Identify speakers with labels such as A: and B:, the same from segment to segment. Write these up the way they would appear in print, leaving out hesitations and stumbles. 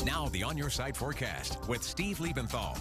A: Now the On Your Side forecast with Steve Liebenthal.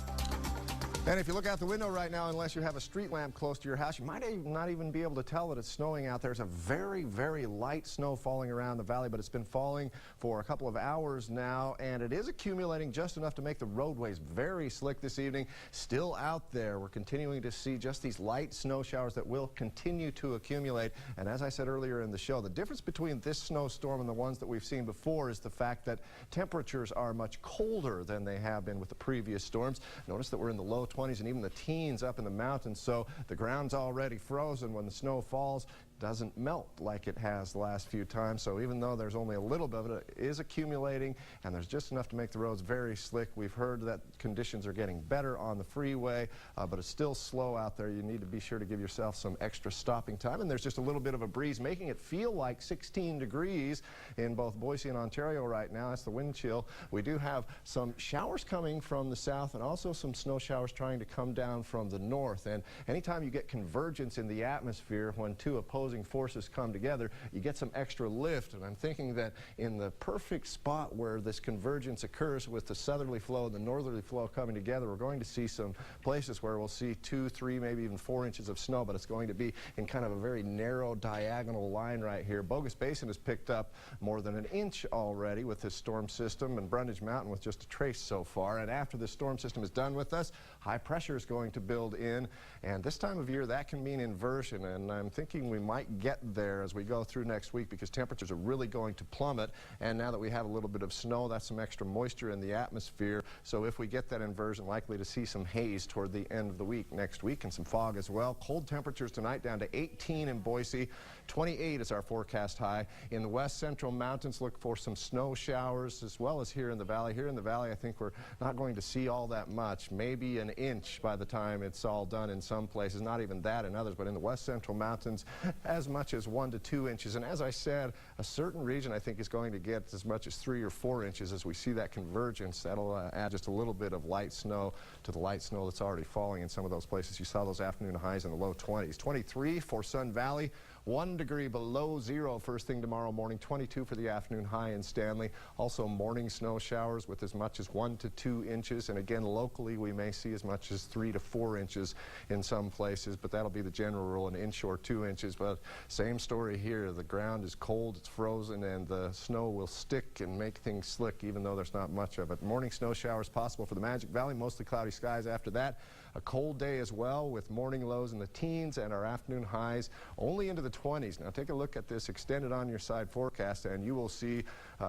B: And if you look out the window right now, unless you have a street lamp close to your house, you might not even be able to tell that it's snowing out. There's a very, very light snow falling around the valley, but it's been falling for a couple of hours now, and it is accumulating just enough to make the roadways very slick this evening. Still out there, we're continuing to see just these light snow showers that will continue to accumulate. And as I said earlier in the show, the difference between this snowstorm and the ones that we've seen before is the fact that temperatures are much colder than they have been with the previous storms. Notice that we're in the low 20s and even the teens up in the mountains, so the ground's already frozen. When the snow falls, it doesn't melt like it has the last few times. So even though there's only a little bit of it, it is accumulating, and there's just enough to make the roads very slick. We've heard that conditions are getting better on the freeway, but it's still slow out there. You need to be sure to give yourself some extra stopping time, and there's just a little bit of a breeze making it feel like 16 degrees in both Boise and Ontario right now. That's the wind chill. We do have some showers coming from the south and also some snow showers trying to come down from the north. And anytime you get convergence in the atmosphere, when two opposing forces come together, you get some extra lift. And I'm thinking that in the perfect spot where this convergence occurs with the southerly flow and the northerly flow coming together, we're going to see some places where we'll see 2, 3, maybe even 4 inches of snow, but it's going to be in kind of a very narrow diagonal line right here. Bogus Basin has picked up more than an inch already with this storm system, and Brundage Mountain with just a trace so far. And after the storm system is done with us, high pressure is going to build in, and this time of year that can mean inversion, and I'm thinking we might get there as we go through next week because temperatures are really going to plummet. And now that we have a little bit of snow, that's some extra moisture in the atmosphere, so if we get that inversion, likely to see some haze toward the end of the week next week and some fog as well. Cold temperatures tonight down to 18 in Boise, 28 is our forecast high. In the west central mountains, look for some snow showers as well as here in the valley. Here in the valley, I think we're not going to see all that much, maybe an inch by the time it's all done in some places, not even that in others, but in the west central mountains as much as 1 to 2 inches. And as I said, a certain region I think is going to get as much as 3 or 4 inches as we see that convergence. That'll add just a little bit of light snow to the light snow that's already falling in some of those places. You saw those afternoon highs in the low 20s. 23 for Sun Valley, 1 degree below zero first thing tomorrow morning, 22 for the afternoon high in Stanley. Also morning snow showers with as much as 1 to 2 inches, and again locally we may see as much as 3 to 4 inches in some places, but that'll be the general rule, an inch or 2 inches. But same story here, the ground is cold, it's frozen, and the snow will stick and make things slick even though there's not much of it. Morning snow showers possible for the Magic Valley, mostly cloudy skies after that. A cold day as well with morning lows in the teens and our afternoon highs only into the 20s. Now take a look at this extended on your side forecast and you will see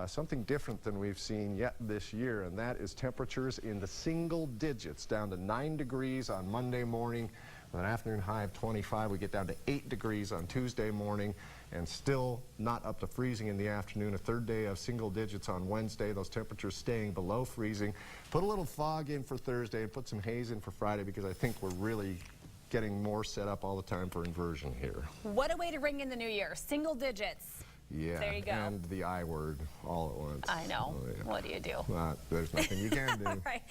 B: something different than we've seen yet this year, and that is temperatures in the single digits, down to 9 degrees on Monday morning with an afternoon high of 25. We get down to 8 degrees on Tuesday morning and still not up to freezing in the afternoon. A third day of single digits on Wednesday, those temperatures staying below freezing. Put a little fog in for Thursday and put some haze in for Friday because I think we're really getting more set up all the time for inversion here.
C: What a way to ring in the new year. Single digits.
B: Yeah,
C: there you go.
B: And the I word all at once.
C: I know.
B: Oh, yeah.
C: What do you do?
B: There's nothing you can do.
C: All right.